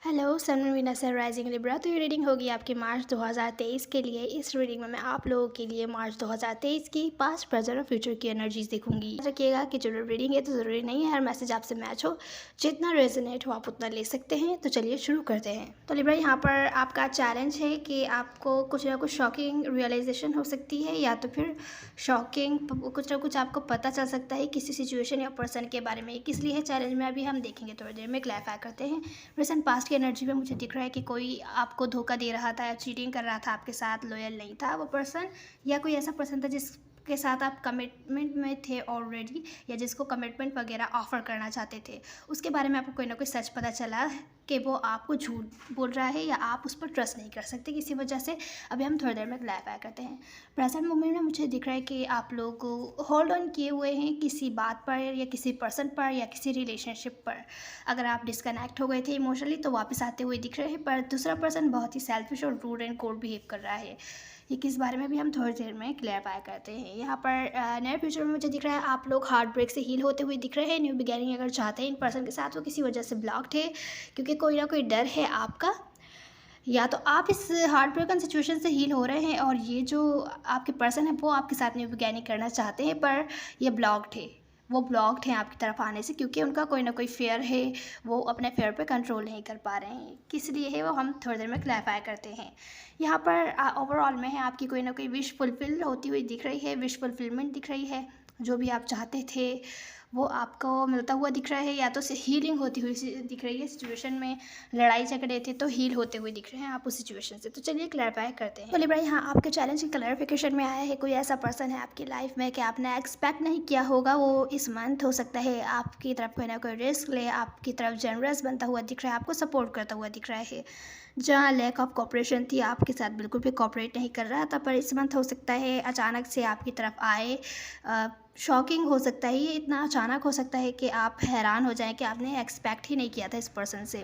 Hello सनवीना sir rising Libra. तो ये रीडिंग होगी आपके मार्च 2023 के लिए। इस रीडिंग में मैं आप लोगों के लिए मार्च 2023 की पास्ट प्रेजेंट और फ्यूचर की एनर्जीज देखूंगी। याद रखिएगा कि जो रीडिंग है तो ज़रूरी नहीं है हर मैसेज आपसे मैच हो, जितना रेजोनेट हो आप उतना ले सकते हैं। तो चलिए शुरू करते हैं। तो लिब्रा यहाँ पर आपका चैलेंज है कि आपको कुछ ना कुछ शॉकिंग रियलाइजेशन हो सकती है, या तो फिर शॉकिंग कुछ ना कुछ आपको पता चल सकता है किसी सिचुएशन या पर्सन के बारे में। किस लिए है चैलेंज में अभी हम देखेंगे, थोड़ी देर में क्लैरिफाई करते हैं। प्रेजेंट पास्ट की एनर्जी में मुझे दिख रहा है कि कोई आपको धोखा दे रहा था या चीटिंग कर रहा था, आपके साथ लॉयल नहीं था वो पर्सन, या कोई ऐसा पर्सन था जिसके साथ आप कमिटमेंट में थे ऑलरेडी, या जिसको कमिटमेंट वगैरह ऑफर करना चाहते थे। उसके बारे में आपको कोई ना कोई सच पता चला कि वो आपको झूठ बोल रहा है या आप उस पर ट्रस्ट नहीं कर सकते किसी वजह से। अभी हम थोड़ी देर में क्लैरिफाई करते हैं। प्रेजेंट मोमेंट में मुझे दिख रहा है कि आप लोग होल्ड ऑन किए हुए हैं किसी बात पर या किसी पर्सन पर या किसी रिलेशनशिप पर। अगर आप डिस्कनेक्ट हो गए थे इमोशनली तो वापस आते हुए दिख रहे हैं, पर दूसरा पर्सन बहुत ही सेल्फिश और रूड एंड कोल्ड बिहेव कर रहा है। ये किस बारे में भी हम थोड़ी देर में क्लैरिफाई करते हैं। यहाँ पर नए फ्यूचर में मुझे दिख रहा है आप लोग हार्ट ब्रेक से हील होते हुए दिख रहे हैं। न्यू बिगेनिंग अगर चाहते हैं इन पर्सन के साथ, वो किसी वजह से ब्लॉक्ड है क्योंकि कोई ना कोई डर है आपका, या तो आप इस हार्ट ब्रोकन सिचुएशन से हील हो रहे हैं और ये जो आपके पर्सन है वो आपके साथ न्यू बिगेनिंग करना चाहते हैं, पर ये ब्लॉक्ड है। वो ब्लॉक्ड हैं आपकी तरफ आने से क्योंकि उनका कोई ना कोई फेयर है, वो अपने फेयर पे कंट्रोल नहीं कर पा रहे हैं। किस लिए है वो हम थोड़ी देर में क्लैरिफाई करते हैं। यहाँ पर ओवरऑल में है आपकी कोई ना कोई विश फुलफिल होती हुई दिख रही है, विश फुलफिलमेंट दिख रही है। जो भी आप चाहते थे वो आपको मिलता हुआ दिख रहा है, या तो हीलिंग होती हुई दिख रही है। सिचुएशन में लड़ाई झगड़े थे तो हील होते हुए दिख रहे हैं आप उस सिचुएशन से। तो चलिए क्लैरिफाई करते हैं। तो लिब्रा यहाँ आपके चैलेंज की क्लैरिफिकेशन में आया है। कोई ऐसा पर्सन है आपकी लाइफ में कि आपने एक्सपेक्ट नहीं किया होगा, वो इस मंथ हो सकता है आपकी तरफ कोई ना कोई रिस्क ले, आपकी तरफ जनरस बनता हुआ दिख रहा है, आपको सपोर्ट करता हुआ दिख रहा है। जहाँ लैक ऑफ कॉपरेशन थी, आपके साथ बिल्कुल भी कॉपरेट नहीं कर रहा था, पर इस मंथ हो सकता है अचानक से आपकी तरफ आए। शॉकिंग हो सकता है, ये इतना अचानक हो सकता है कि आप हैरान हो जाएं कि आपने एक्सपेक्ट ही नहीं किया था इस पर्सन से।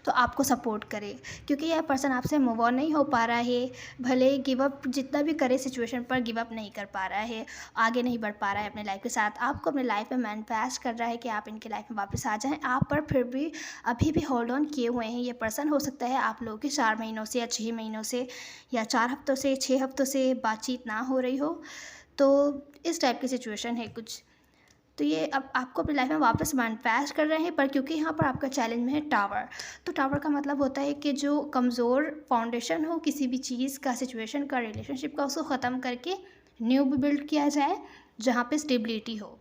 तो आपको सपोर्ट करे क्योंकि यह पर्सन आपसे मूव ऑन नहीं हो पा रहा है। भले गिव अप जितना भी करे सिचुएशन पर, गिव अप नहीं कर पा रहा है, आगे नहीं बढ़ पा रहा है अपने लाइफ के साथ। आपको अपने लाइफ में मैनिफेस्ट कर रहा है कि आप इनके लाइफ में वापस आ जाएँ, आप पर फिर भी अभी भी होल्ड ऑन किए हुए हैं। ये पर्सन हो सकता है आप लोगों के 4 महीनों से या 6 महीनों से या 4 हफ्तों से 6 हफ्तों से बातचीत ना हो रही हो। तो इस टाइप की सिचुएशन है कुछ। तो ये अब आपको अपनी लाइफ में वापस मैनिफेस्ट कर रहे हैं, पर क्योंकि यहाँ पर आपका चैलेंज में है टावर। तो टावर का मतलब होता है कि जो कमज़ोर फाउंडेशन हो किसी भी चीज़ का, सिचुएशन का, रिलेशनशिप का, उसको ख़त्म करके न्यू बिल्ड किया जाए जहाँ पे स्टेबिलिटी हो,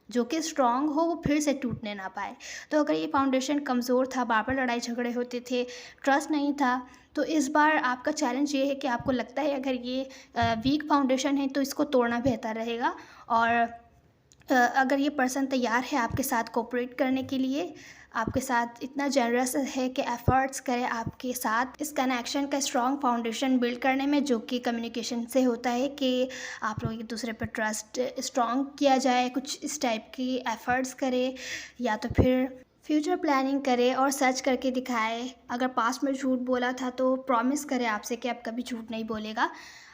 जो कि स्ट्रांग हो, वो फिर से टूटने ना पाए। तो अगर ये फाउंडेशन कमज़ोर था, बार बार लड़ाई झगड़े होते थे, ट्रस्ट नहीं था, तो इस बार आपका चैलेंज ये है कि आपको लगता है अगर ये वीक फाउंडेशन है तो इसको तोड़ना बेहतर रहेगा। और अगर ये पर्सन तैयार है आपके साथ कोऑपरेट करने के लिए, आपके साथ इतना जनरस है कि एफ़र्ट्स करे आपके साथ इस कनेक्शन का स्ट्रॉन्ग फाउंडेशन बिल्ड करने में, जो कि कम्युनिकेशन से होता है कि आप लोग एक दूसरे पर ट्रस्ट स्ट्रॉन्ग किया जाए, कुछ इस टाइप की एफ़र्ट्स करे, या तो फिर फ्यूचर प्लानिंग करे और सर्च करके दिखाए। अगर पास्ट में झूठ बोला था तो प्रॉमिस करे आपसे कि अब कभी झूठ नहीं बोलेगा।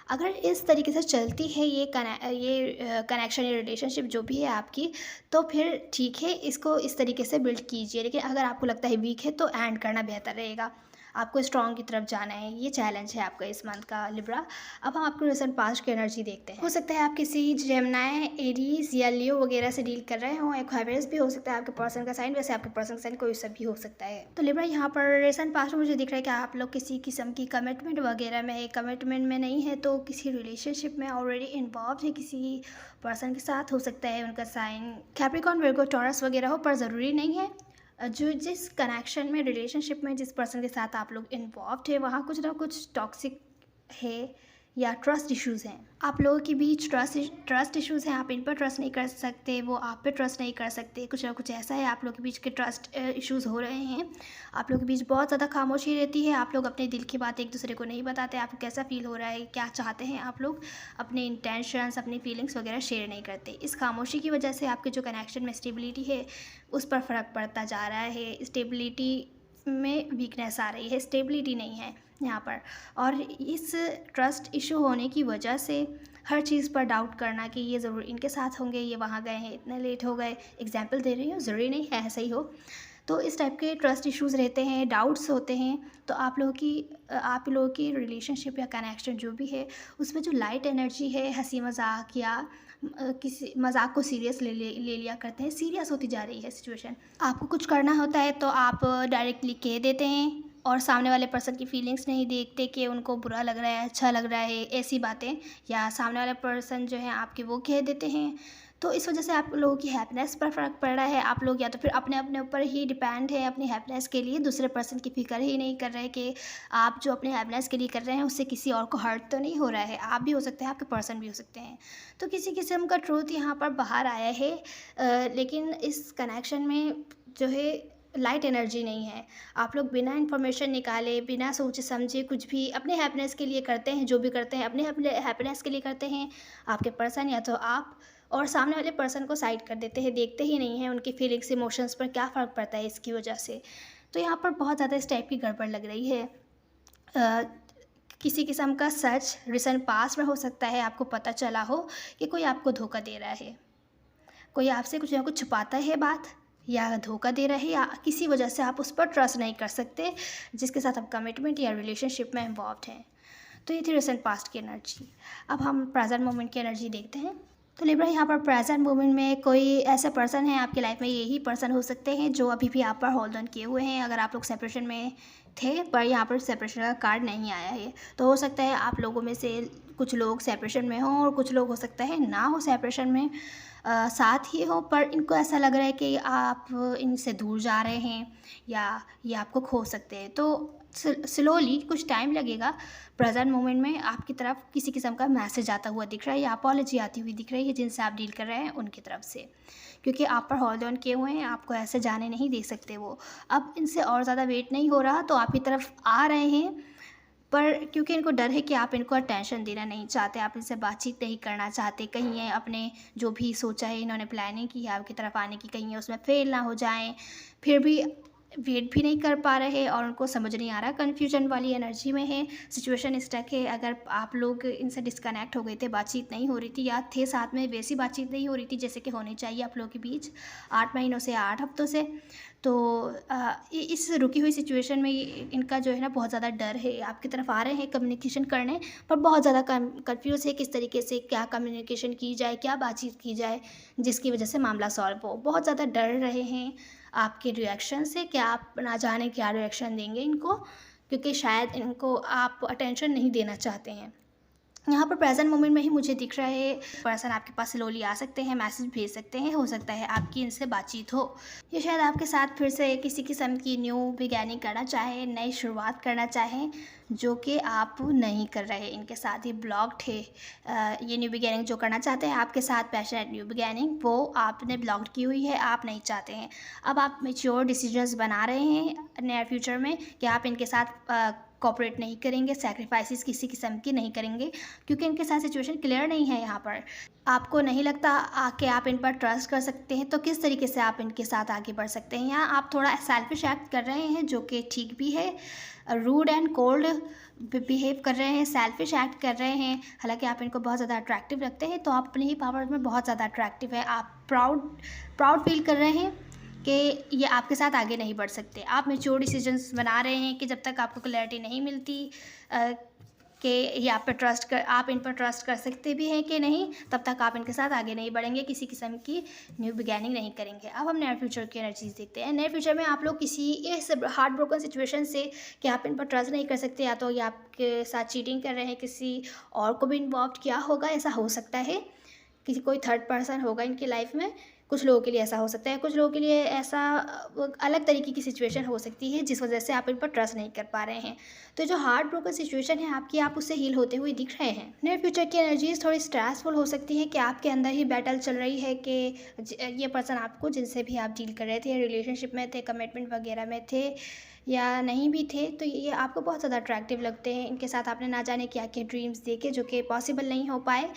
अगर इस तरीके से चलती है ये कनेक्शन या रिलेशनशिप जो भी है आपकी, तो फिर ठीक है, इसको इस तरीके से बिल्ड कीजिए। लेकिन अगर आपको लगता है वीक है तो एंड करना बेहतर रहेगा, आपको स्ट्रॉन्ग की तरफ जाना है। ये चैलेंज है आपका इस मंथ का लिब्रा। अब हम आपको रिसेंट पास्ट की एनर्जी देखते हैं। हो सकता है आप किसी जेमिनी, एरीज या लियो वगैरह से डील कर रहे हो। एक्वेरियस भी हो सकता है आपके पर्सन का साइन, वैसे आपके पर्सन का साइन कोई सा भी हो सकता है। तो लिब्रा यहाँ पर रिसेंट पास्ट में मुझे दिख रहा है कि आप लोग किसी किस्म की कमिटमेंट वगैरह में है। कमिटमेंट में नहीं है तो किसी रिलेशनशिप में ऑलरेडी इन्वॉल्व है किसी पर्सन के साथ। हो सकता है उनका साइन कैप्रिकॉर्न, वर्गो, टॉरस वगैरह हो, पर ज़रूरी नहीं है। जो जिस कनेक्शन में, रिलेशनशिप में जिस पर्सन के साथ आप लोग इन्वॉल्व है, वहाँ कुछ ना कुछ टॉक्सिक है या ट्रस्ट इश्यूज़ हैं। आप लोगों के बीच ट्रस्ट इश्यूज़ हैं, आप इन पर ट्रस्ट नहीं कर सकते, वो आप पे ट्रस्ट नहीं कर सकते। कुछ ना कुछ ऐसा है, आप लोगों के बीच के ट्रस्ट इश्यूज़ हो रहे हैं। आप लोगों के बीच बहुत ज़्यादा खामोशी रहती है, आप लोग अपने दिल की बात एक दूसरे को नहीं बताते। आपको कैसा फील हो रहा है, क्या चाहते हैं आप लोग, अपने इंटेंशंस, अपनी फीलिंग्स वगैरह शेयर नहीं करते। इस खामोशी की वजह से आपके जो कनेक्शन में स्टेबिलिटी है उस पर फ़र्क पड़ता जा रहा है। स्टेबिलिटी में वीकनेस आ रही है, स्टेबिलिटी नहीं है यहाँ पर। और इस ट्रस्ट इशू होने की वजह से हर चीज़ पर डाउट करना कि ये ज़रूर इनके साथ होंगे, ये वहाँ गए हैं, इतने लेट हो गए। एग्जाम्पल दे रही हूँ, ज़रूरी नहीं है ऐसा ही हो। तो इस टाइप के ट्रस्ट इश्यूज़ रहते हैं, डाउट्स होते हैं। तो आप लोगों की रिलेशनशिप या कनेक्शन जो भी है, उसमें जो लाइट एनर्जी है, हँसी मज़ाक या किसी मज़ाक को सीरियस ले लिया करते हैं, सीरियस होती जा रही है सिचुएशन। आपको कुछ करना होता है तो आप डायरेक्टली कह देते हैं और सामने वाले पर्सन की फीलिंग्स नहीं देखते कि उनको बुरा लग रहा है, अच्छा लग रहा है, ऐसी बातें, या सामने वाले पर्सन जो है आपके वो कह देते हैं। तो इस वजह से आप लोगों की हैप्पीनेस पर फ़र्क पड़ रहा है। आप लोग या तो फिर अपने अपने ऊपर ही डिपेंड है अपनी हैप्पीनेस के लिए, दूसरे पर्सन की फ़िक्र ही नहीं कर रहे कि आप जो अपनी हैप्पीनेस के लिए कर रहे हैं उससे किसी और को हर्ट तो नहीं हो रहा है। आप भी हो सकते हैं, आपके पर्सन भी हो सकते हैं। तो किसी किस्म का ट्रूथ यहाँ पर बाहर आया है, लेकिन इस कनेक्शन में जो है लाइट एनर्जी नहीं है। आप लोग बिना इन्फॉर्मेशन निकाले, बिना सोचे समझे कुछ भी अपने हैप्पीनेस के लिए करते हैं, जो भी करते हैं अपने अपने हैप्पीनेस के लिए करते हैं। आपके पर्सन या तो आप, और सामने वाले पर्सन को साइड कर देते हैं, देखते ही नहीं हैं उनकी फीलिंग्स, इमोशंस पर क्या फ़र्क पड़ता है इसकी वजह से। तो यहाँ पर बहुत ज़्यादा इस टाइप की गड़बड़ लग रही है। अ, किसी किस्म का सच रिसेंट पास्ट में हो सकता है, आपको पता चला हो कि कोई आपको धोखा दे रहा है, कोई आपसे कुछ ना कुछ छुपाता है बात, या धोखा दे रहा है, या किसी वजह से आप उस पर ट्रस्ट नहीं कर सकते जिसके साथ आप कमिटमेंट या रिलेशनशिप में इन्वॉल्व हैं। तो ये थी रिसेंट पास्ट की एनर्जी। अब हम प्रेजेंट मोमेंट की एनर्जी देखते हैं। तो लिब्रा, यहाँ पर प्रेजेंट मोमेंट में कोई ऐसा पर्सन है आपकी लाइफ में, यही पर्सन हो सकते हैं जो अभी भी आप पर होल्ड ऑन किए हुए हैं। अगर आप लोग सेपरेशन में थे पर यहाँ पर सेपरेशन का कार्ड नहीं आया है, तो हो सकता है आप लोगों में से कुछ लोग सेपरेशन में हों और कुछ लोग हो सकता है ना हो सेपरेशन में, साथ ही हो, पर इनको ऐसा लग रहा है कि आप इनसे दूर जा रहे हैं या ये आपको खो सकते हैं। तो स्लोली कुछ टाइम लगेगा, प्रेजेंट मोमेंट में आपकी तरफ किसी किस्म का मैसेज आता हुआ दिख रहा है या अपॉलजी आती हुई दिख रही है जिनसे आप डील कर रहे हैं उनकी तरफ से, क्योंकि आप पर होल्ड ऑन किए हुए हैं, आपको ऐसे जाने नहीं दे सकते वो। अब इनसे और ज़्यादा वेट नहीं हो रहा तो आपकी तरफ आ रहे हैं, पर क्योंकि इनको डर है कि आप इनको अटेंशन देना नहीं चाहते, आप इनसे बातचीत नहीं करना चाहते, कहीं ये अपने जो भी सोचा है, इन्होंने प्लानिंग की है आपकी तरफ आने की, कहीं ये उसमें फेल ना हो जाएं, फिर भी वेट भी नहीं कर पा रहे और उनको समझ नहीं आ रहा, कन्फ्यूजन वाली एनर्जी में है, सिचुएशन स्टक है। अगर आप लोग इनसे डिस्कनेक्ट हो गए थे, बातचीत नहीं हो रही थी, या थे साथ में वैसी बातचीत नहीं हो रही थी जैसे कि होनी चाहिए आप लोगों के बीच 8 महीनों से 8 हफ्तों से, तो इस रुकी हुई सिचुएशन में इनका जो है ना बहुत ज़्यादा डर है। आपकी तरफ आ रहे हैं कम्युनिकेशन करने, पर बहुत ज़्यादा कन्फ्यूज़ है किस तरीके से क्या कम्युनिकेशन की जाए, क्या बातचीत की जाए जिसकी वजह से मामला सॉल्व हो। बहुत ज़्यादा डर रहे हैं आपके रिएक्शन से, क्या आप ना जाने क्या रिएक्शन देंगे इनको, क्योंकि शायद इनको आप अटेंशन नहीं देना चाहते हैं। यहाँ पर प्रेजेंट मोमेंट में ही मुझे दिख रहा है पर्सन आपके पास स्लोली आ सकते हैं, मैसेज भेज सकते हैं, हो सकता है आपकी इनसे बातचीत हो, ये शायद आपके साथ फिर से किसी किस्म की न्यू बिगैनिंग करना चाहें, नई शुरुआत करना चाहें, जो कि आप नहीं कर रहे, इनके साथ ही ब्लॉक्ड है। ये न्यू बिगैनिंग जो करना चाहते हैं आपके साथ, पैशनेट न्यू बिगैनिंग, वो आपने ब्लॉक्ड की हुई है, आप नहीं चाहते हैं। अब आप मैच्योर डिसीजंस बना रहे हैं नियर फ्यूचर में कि आप इनके साथ कोऑपरेट नहीं करेंगे, सैक्रिफाइसेस किसी किस्म की नहीं करेंगे, क्योंकि इनके साथ सिचुएशन क्लियर नहीं है। यहाँ पर आपको नहीं लगता कि आप इन पर ट्रस्ट कर सकते हैं, तो किस तरीके से आप इनके साथ आगे बढ़ सकते हैं। यहाँ आप थोड़ा सेल्फिश एक्ट कर रहे हैं, जो कि ठीक भी है, रूड एंड कोल्ड बिहेव कर रहे हैं, सेल्फिश एक्ट कर रहे हैं। हालांकि आप इनको बहुत ज़्यादा अट्रैक्टिव लगते हैं, तो आप अपने ही पावर में बहुत ज़्यादा अट्रैक्टिव है। आप प्राउड फील कर रहे हैं कि ये आपके साथ आगे नहीं बढ़ सकते। आप मैच्योर डिसीजंस बना रहे हैं कि जब तक आपको क्लैरिटी नहीं मिलती कि ये आप इन पर ट्रस्ट कर सकते भी हैं कि नहीं, तब तक आप इनके साथ आगे नहीं बढ़ेंगे, किसी किस्म की न्यू बिगैनिंग नहीं करेंगे। अब हम नियर फ्यूचर की एनर्जीज देखते हैं। नियर फ्यूचर में आप लोग किसी इस हार्ट ब्रोकन सिचुएशन से कि आप इन पर ट्रस्ट नहीं कर सकते, या तो ये आपके साथ चीटिंग कर रहे हैं, किसी और को भी इन्वॉल्व किया होगा, ऐसा हो सकता है, किसी कोई थर्ड पर्सन होगा इनकी लाइफ में। कुछ लोगों के लिए ऐसा हो सकता है, कुछ लोगों के लिए ऐसा अलग तरीके की सिचुएशन हो सकती है जिस वजह से आप इन पर ट्रस्ट नहीं कर पा रहे हैं। तो जो हार्ट ब्रोकन सिचुएशन है आपकी, आप उससे हील होते हुए दिख रहे हैं। नियर फ्यूचर की एनर्जीज थोड़ी स्ट्रेसफुल हो सकती है कि आपके अंदर ही बैटल चल रही है कि ये पर्सन आपको, जिनसे भी आप डील कर रहे थे, रिलेशनशिप में थे, कमिटमेंट वगैरह में थे या नहीं भी थे, तो ये आपको बहुत ज़्यादा अट्रैक्टिव लगते हैं। इनके साथ आपने ना जाने क्या क्या ड्रीम्स देखे जो कि पॉसिबल नहीं हो पाए।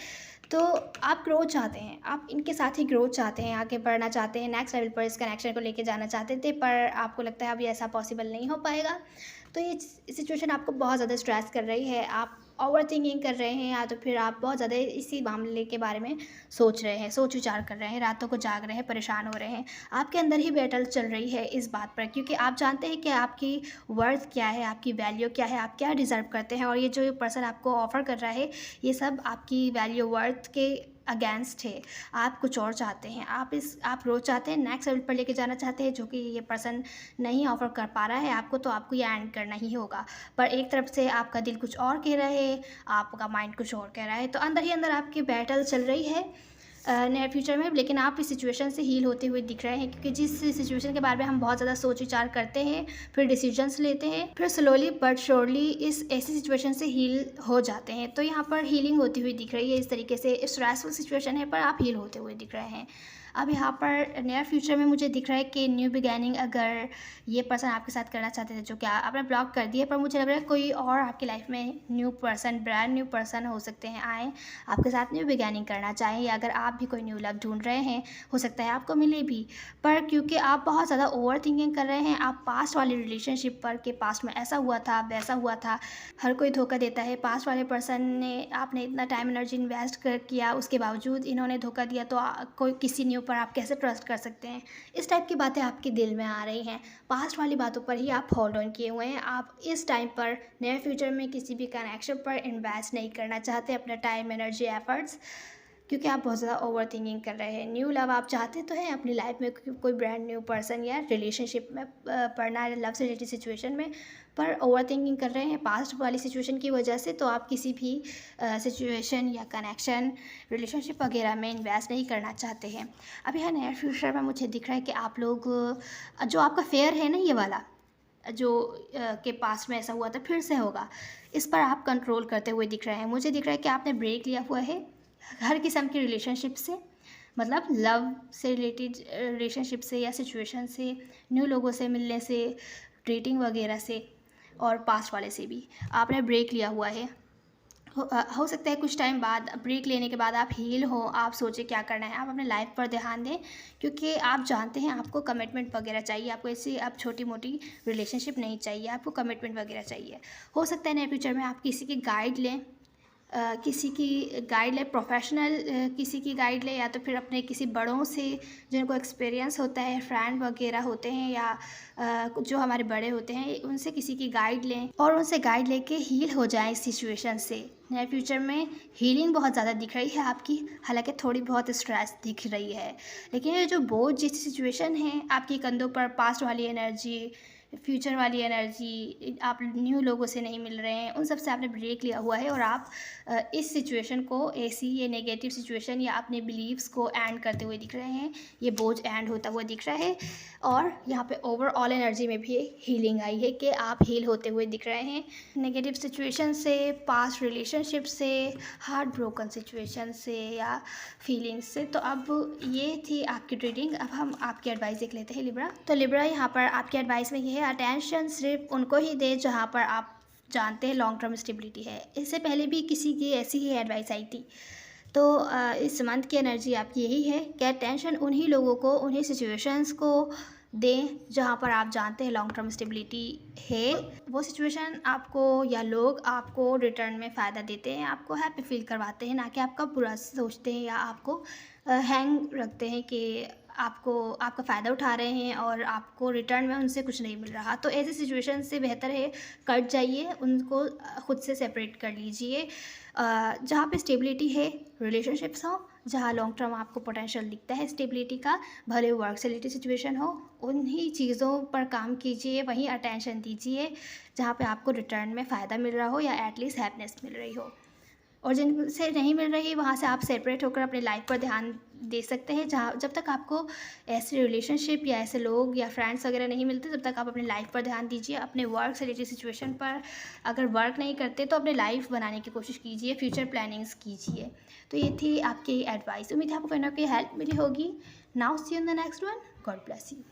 तो आप ग्रोथ चाहते हैं, आप इनके साथ ही ग्रोथ चाहते हैं, आगे बढ़ना चाहते हैं, नेक्स्ट लेवल पर इस कनेक्शन को लेके जाना चाहते थे, पर आपको लगता है अब ये ऐसा पॉसिबल नहीं हो पाएगा। तो ये सिचुएशन आपको बहुत ज़्यादा स्ट्रेस कर रही है। आप ओवर थिंकिंग कर रहे हैं, या तो फिर आप बहुत ज़्यादा इसी मामले के बारे में सोच रहे हैं, सोच विचार कर रहे हैं, रातों को जाग रहे हैं, परेशान हो रहे हैं। आपके अंदर ही बैटल चल रही है इस बात पर, क्योंकि आप जानते हैं कि आपकी वर्थ क्या है, आपकी वैल्यू क्या है, आप क्या डिज़र्व करते हैं, और ये जो पर्सन आपको ऑफ़र कर रहा है ये सब आपकी वैल्यू वर्थ के अगेंस्ट है। आप कुछ और चाहते हैं, आप रोज़ चाहते हैं, नेक्स्ट लेवल पर लेके जाना चाहते हैं, जो कि ये पर्सन नहीं ऑफ़र कर पा रहा है आपको, तो आपको ये एंड करना ही होगा। पर एक तरफ से आपका दिल कुछ और कह रहा है, आपका माइंड कुछ और कह रहा है, तो अंदर ही अंदर आपकी बैटल चल रही है नियर फ्यूचर में। लेकिन आप इस सिचुएशन से हील होते हुए दिख रहे हैं, क्योंकि जिस सिचुएशन के बारे में हम बहुत ज़्यादा सोच विचार करते हैं, फिर डिसीजंस लेते हैं, फिर स्लोली बट श्योरली इस ऐसी सिचुएशन से हील हो जाते हैं। तो यहाँ पर हीलिंग होती हुई दिख रही है। इस तरीके से स्ट्रेसफुल सिचुएशन है, पर आप हील होते हुए दिख रहे हैं। अब यहाँ पर नियर फ्यूचर में मुझे दिख रहा है कि न्यू बिगैनिंग अगर ये पर्सन आपके साथ करना चाहते थे, जो कि आपने ब्लॉक कर दिया, पर मुझे लग रहा है कोई और आपकी लाइफ में new person, brand new person हो सकते हैं, आए आपके साथ न्यू बिगैनिंग करना चाहें, या अगर आप भी कोई न्यू लव ढूंढ रहे हैं, हो सकता है आपको मिले भी। पर क्योंकि आप बहुत ज़्यादा ओवर थिंकिंग कर रहे हैं, आप पास्ट वाली रिलेशनशिप पर, कि पास्ट में ऐसा हुआ था, वैसा हुआ था, हर कोई धोखा देता है, पास्ट वाले पर्सन ने, आपने इतना टाइम एनर्जी इन्वेस्ट किया, उसके बावजूद इन्होंने धोखा दिया, तो कोई किसी न्यू पर आप कैसे ट्रस्ट कर सकते हैं। इस टाइप की बातें आपके दिल में आ रही हैं, पास्ट वाली बातों पर ही आप होल्ड ऑन किए हुए हैं। आप इस टाइम पर नियर फ्यूचर में किसी भी कनेक्शन पर इन्वेस्ट नहीं करना चाहते अपना टाइम, एनर्जी, एफर्ट्स, क्योंकि आप बहुत ज़्यादा ओवर थिंकिंग कर रहे हैं। न्यू लव आप चाहते तो हैं अपनी लाइफ में, कोई ब्रांड न्यू पर्सन या रिलेशनशिप में पढ़ना है, लव से रिलेटेड सिचुएशन में, पर ओवर थिंकिंग कर रहे हैं पास्ट वाली सिचुएशन की वजह से। तो आप किसी भी सिचुएशन या कनेक्शन, रिलेशनशिप वगैरह में इन्वेस्ट नहीं करना चाहते हैं। अब यहाँ नियर फ्यूचर में मुझे दिख रहा है कि आप लोग जो आपका फेयर है ना, ये वाला जो के पास्ट में ऐसा हुआ था, फिर से होगा, इस पर आप कंट्रोल करते हुए दिख रहे हैं। मुझे दिख रहा है कि आपने ब्रेक लिया हुआ है हर किस्म की रिलेशनशिप से, मतलब लव से रिलेटेड रिलेशनशिप से या सिचुएशन से, न्यू लोगों से मिलने से, डेटिंग वगैरह से, और पास्ट वाले से भी आपने ब्रेक लिया हुआ है। हो सकता है कुछ टाइम बाद, ब्रेक लेने के बाद आप हील हो, आप सोचें क्या करना है, आप अपने लाइफ पर ध्यान दें, क्योंकि आप जानते हैं आपको कमिटमेंट वगैरह चाहिए, आपको ऐसी आप छोटी मोटी रिलेशनशिप नहीं चाहिए, आपको कमिटमेंट वगैरह चाहिए। हो सकता है नए फ्यूचर में आप किसी की गाइड लें, किसी की गाइड ले, प्रोफेशनल किसी की गाइड ले, या तो फिर अपने किसी बड़ों से जिनको एक्सपीरियंस होता है, फ्रेंड वगैरह होते हैं, या जो हमारे बड़े होते हैं, उनसे किसी की गाइड लें और उनसे गाइड लेके हील हो जाएं इस सिचुएशन से। नियर फ्यूचर में हीलिंग बहुत ज़्यादा दिख रही है आपकी, हालांकि थोड़ी बहुत स्ट्रेस दिख रही है, लेकिन ये जो बोझ जिस सिचुएशन है आपकी कंधों पर, पास्ट वाली एनर्जी, फ्यूचर वाली एनर्जी, आप न्यू लोगों से नहीं मिल रहे हैं, उन सब से आपने ब्रेक लिया हुआ है, और आप इस सिचुएशन को, ऐसी ये नेगेटिव सिचुएशन या अपने बिलीव्स को एंड करते हुए दिख रहे हैं। ये बोझ एंड होता हुआ दिख रहा है, और यहाँ पे ओवरऑल एनर्जी में भी हीलिंग आई है कि आप हील होते हुए दिख रहे हैं नेगेटिव सिचुएशन से, पास्ट रिलेशनशिप से, हार्ट ब्रोकन सिचुएशन से या फीलिंग्स से। तो अब ये थी आपकी रीडिंग। अब हम आपकी एडवाइस देख लेते हैं लिब्रा। तो लिब्रा, यहाँ पर आपकी एडवाइस में ये है, अटेंशन सिर्फ उनको ही दे जहाँ पर आप जानते हैं लॉन्ग टर्म स्टेबिलिटी है। इससे पहले भी किसी की ऐसी ही एडवाइस आई थी। तो इस मंथ की एनर्जी आपकी यही है कि अटेंशन उन्हीं लोगों को, उन्हीं सिचुएशंस को दें जहाँ पर आप जानते हैं लॉन्ग टर्म स्टेबिलिटी है। वो सिचुएशन आपको या लोग आपको रिटर्न में फ़ायदा देते हैं, आपको हैप्पी फील करवाते हैं, ना कि आपका बुरा सोचते हैं या आपको हैंग रखते हैं कि आपका फ़ायदा उठा रहे हैं और आपको रिटर्न में उनसे कुछ नहीं मिल रहा। तो ऐसी सिचुएशन से बेहतर है कट जाइए, उनको खुद से सेपरेट कर लीजिए। जहाँ पे स्टेबिलिटी है, रिलेशनशिप्स हो, जहाँ लॉन्ग टर्म आपको पोटेंशियल दिखता है स्टेबिलिटी का, भले वर्क से रिलेटेड सिचुएशन हो, उन्हीं चीज़ों पर काम कीजिए, वहीं अटेंशन दीजिए जहाँ पे आपको रिटर्न में फ़ायदा मिल रहा हो या एटलीस्ट हैप्पीनेस मिल रही हो। और जिनसे नहीं मिल रही, वहाँ से आप सेपरेट होकर अपनी लाइफ पर ध्यान दे सकते हैं। जहाँ जब तक आपको ऐसे रिलेशनशिप या ऐसे लोग या फ्रेंड्स वगैरह नहीं मिलते, तब तक आप अपनी लाइफ पर ध्यान दीजिए। अपने वर्क से रिलेटेड सिचुएशन पर अगर वर्क नहीं करते तो अपनी लाइफ बनाने की कोशिश कीजिए, फ्यूचर प्लानिंग्स कीजिए। तो ये थी आपकी एडवाइस। उम्मीद है आपको कोई ना कोई हेल्प मिली होगी। Now see you in the next one. God bless you.